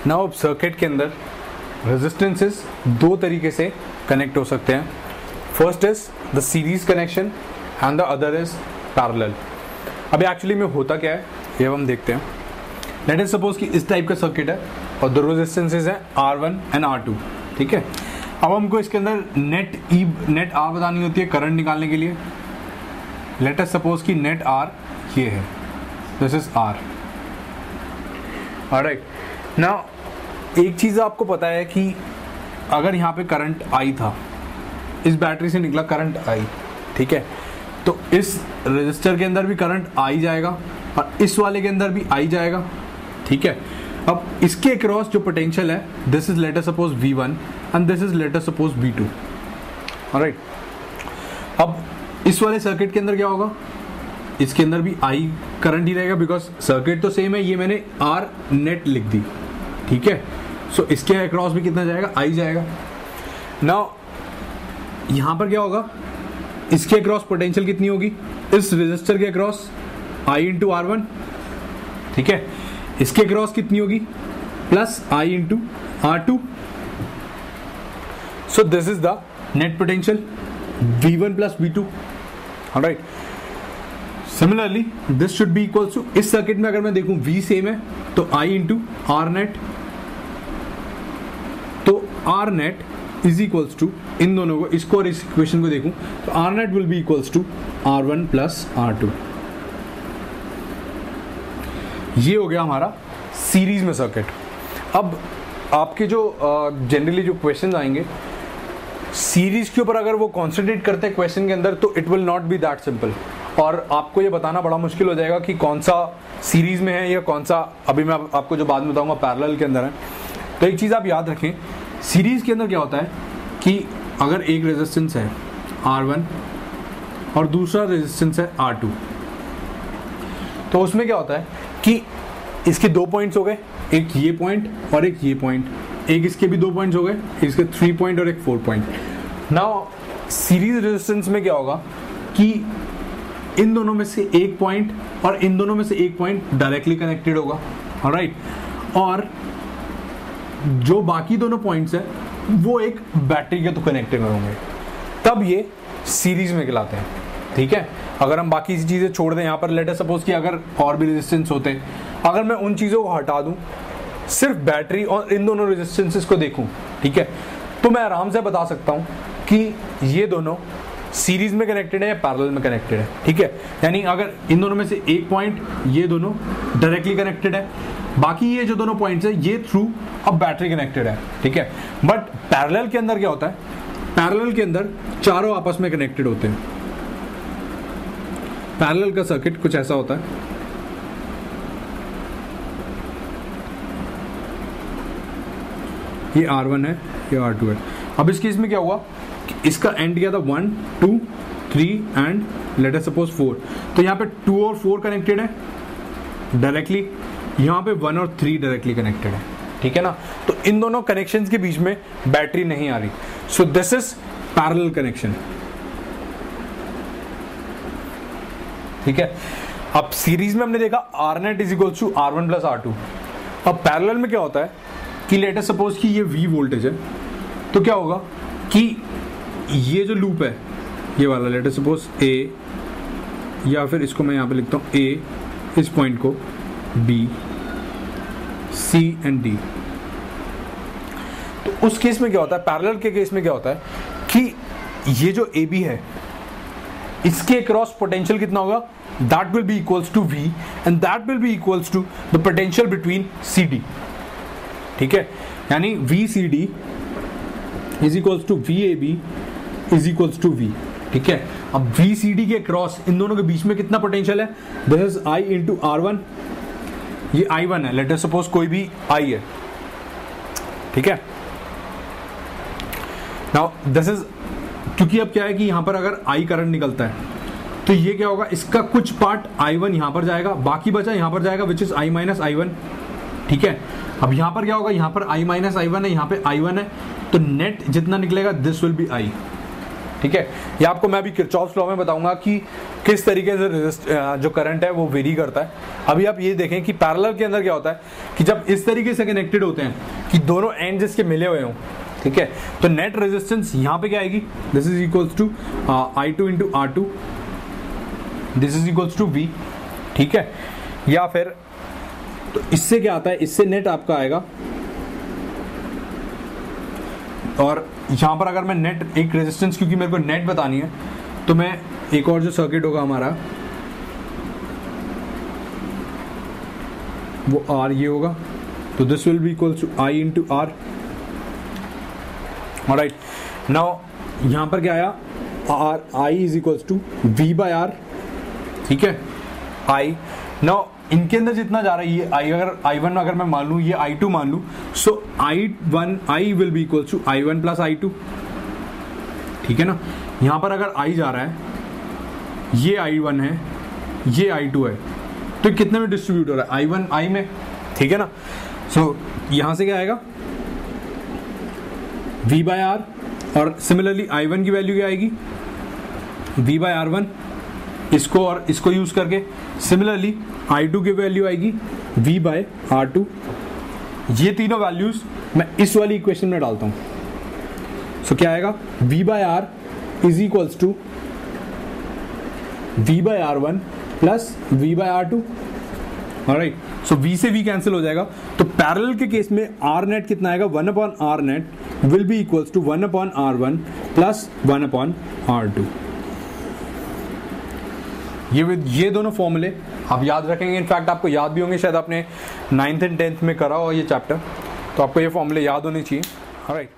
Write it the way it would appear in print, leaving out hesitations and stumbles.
Now अब circuit के अंदर रेजिस्टेंसेस दो तरीके से कनेक्ट हो सकते हैं. First is the series connection and the other is parallel. अभी एक्चुअली में होता क्या है ये हम देखते हैं. लेट अस सपोज कि इस टाइप का सर्किट है और दो रेजिस्टेंसेस हैं R1 एंड R2. ठीक है, अब हमको इसके अंदर नेट R बतानी होती है करंट निकालने के लिए. लेट अस सपोज कि नेट R ये है, this is R. Alright, now एक चीज आपको पता है कि अगर यहाँ पे करंट I था, इस बैटरी से निकला करंट I, ठीक है, तो इस रेजिस्टर के अंदर भी करंट I जाएगा और इस वाले के अंदर भी I जाएगा. ठीक है, अब इसके अक्रॉस जो पोटेंशियल है, this is let us suppose V1 and this is let us suppose V2. Alright, अब इस वाले सर्किट के अंदर क्या होगा, इसके अंदर भी I करंट ही रहेगा बिकॉज सर्किट तो सेम है. ये मैंने R नेट लिख दी. ठीक है, सो इसके अक्रॉस भी कितना जाएगा, I जाएगा. नाउ यहां पर क्या होगा, इसके अक्रॉस पोटेंशियल कितनी होगी, इस रेजिस्टर के अक्रॉस I इंटू R1. ठीक है, इसके अक्रॉस कितनी होगी, plus I into R2. So this is the net potential V1 plus V2. Alright, similarly this should be equals to, इस सर्किट में अगर मैं देखूं V सेम है तो I इंटू R नेट, तो R net is equals to, इन दोनों को, इसको और इस इक्वेशन को देखूं तो R net will be equals to R1 plus R2. ये हो गया हमारा सीरीज में सर्किट. अब आपके जो जनरली जो क्वेश्चन आएंगे सीरीज के ऊपर, अगर वो कॉन्सेंट्रेट करते हैं क्वेश्चन के अंदर, तो it will not be that simple और आपको ये बताना बड़ा मुश्किल हो जाएगा कि कौन सा सीरीज में है या कौन सा, अभी मैं आपको जो बाद में बताऊंगा पैरेलल के अंदर है. तो एक चीज़ आप याद रखें, सीरीज के अंदर क्या होता है कि अगर एक रेजिस्टेंस है R1 और दूसरा रेजिस्टेंस है R2, तो उसमें क्या होता है कि इसके दो पॉइंट्स हो गए, एक ये पॉइंट और एक ये पॉइंट, एक इसके भी दो पॉइंट्स हो गए, इसके 3 पॉइंट और एक 4 पॉइंट. नाउ सीरीज रेजिस्टेंस में क्या होगा कि इन दोनों में से एक पॉइंट और इन दोनों में से एक पॉइंट डायरेक्टली कनेक्टेड होगा. ऑलराइट, और जो बाकी दोनों पॉइंट्स हैं वो एक बैटरी के तो कनेक्टेड होंगे, तब ये सीरीज में कहलाते हैं. ठीक है, अगर हम बाकी चीजें छोड़ दें यहाँ पर, लेट अस सपोज कि अगर और भी रेजिस्टेंस होते हैं, अगर मैं उन चीजों को हटा दूं, सिर्फ बैटरी और इन दोनों रेजिस्टेंसेस को देखूं, ठीक है, तो मैं आराम से बता सकता हूं कि ये दोनों सीरीज में कनेक्टेड है या पैरेलल में कनेक्टेड है. ठीक है, यानी अगर इन दोनों में से एक पॉइंट, ये दोनों डायरेक्टली कनेक्टेड है, बाकी ये जो दोनों पॉइंट्स है ये थ्रू अब बैटरी कनेक्टेड है. ठीक है, बट पैरेलल के अंदर क्या होता है, पैरेलल के अंदर चारों आपस में कनेक्टेड होते हैं. पैरेलल का सर्किट कुछ ऐसा होता है, ये R1 है, ये R2 है. अब इस केस में क्या हुआ कि इसका एंड किया था 1 2 3 एंड लेट अस सपोज 4, तो यहाँ पे 2 और 4 कनेक्टेड है डायरेक्टली, यहाँ पे 1 और 3 डायरेक्टली कनेक्टेड है. ठीक है ना, तो इन दोनों कनेक्शंस के बीच में बैटरी नहीं आ रही. So this is parallel connection. ठीक है, अब सीरीज में हमने देखा R net is equal to R1 plus R2. अब पैरेलल में क्या होता है कि लेट अस सपोज कि ये V वोल्टेज है, तो क्या होगा कि ये जो लूप है ये वाला, लेट अस सपोज A, या फिर इसको मैं यहाँ पे लिखता हूँ A, इस पॉइंट को B, C एंड D. तो उस केस में क्या होता है, पैरेलल के केस में क्या होता है कि ये जो AB है, इसके क्रॉस पोटेंशियल कितना होगा, that will be equals to V and that will be equals to the potential between CD. ठीक है, यानी VCD is equals to VAB is equals to V. ठीक है, अब VCD के क्रॉस इन दोनों के बीच में कितना पोटेंशियल है, this is I into R1, ये I1 है, लेट अस सपोज कोई भी I है. ठीक है, नाउ दिस इज, क्योंकि अब क्या है कि यहां पर अगर I करंट निकलता है तो ये क्या होगा, इसका कुछ पार्ट I1 यहां पर जाएगा, बाकी बचा यहां पर जाएगा which is I minus I1. ठीक है, अब यहां पर क्या होगा, यहां पर I माइनस I1 है, यहां पे I1 है, तो नेट जितना निकलेगा दिस विल बी I. ठीक है। ये आपको मैं अभी किरचॉफ्स लॉ में बताऊंगा कि किस तरीके से जो करंट है वो वेरी करता है। अभी आप ये देखें कि पैरेलल के अंदर क्या होता है कि जब इस तरीके से कनेक्टेड होते हैं कि दोनों एंड इसके मिले हुए हों, ठीक है, तो नेट रेजिस्टेंस यहां पे क्या आएगी, this is equals to I2 into R2, this is equals to V, ठीक है। या फिर तो इससे क्या आता है, इससे नेट आपका आएगा, और यहां पर अगर मैं नेट एक रेजिस्टेंस, क्योंकि मेरे को नेट बतानी है, तो मैं एक और जो सर्किट होगा हमारा वो R ये होगा, तो this will be equals to I into R। Alright, now यहां पर क्या आया, I is equals to V by R, ठीक है। I नाउ इनके अंदर जितना जा रहा है ये I, अगर I1 अगर मैं मान लूं, ये I2 मान लूं, so I will be equals to I1 plus I2, ठीक है ना। यहां पर अगर I जा रहा है, ये I1 है, ये I2 है, तो कितने में डिस्ट्रीब्यूट हो रहा है, I1 I में, ठीक है ना। सो यहां से क्या आएगा, V बाय R, और सिमिलरली I1 की वैल्यू क्या आएगी, V बाय R1, इसको और इसको यूज करके। सिमिलरली I2 की वैल्यू आएगी V बाय R2। ये तीनों वैल्यूज मैं इस वाली इक्वेशन में डालता हूं। सो क्या आएगा, V by R is equals to V by R1 plus V by R2। Alright, so V से V कैंसिल हो जाएगा, तो पैरेलल के केस में R नेट कितना आएगा, 1 upon R net will be equals to 1 upon R1 plus 1 upon R2। ये दोनों फॉर्मूले आप याद रखेंगे, इनफैक्ट आपको याद भी होंगे, शायद आपने 9th एंड 10th में करा हो ये चैप्टर, तो आपको ये फॉर्मूले याद होने चाहिए। ऑलराइट।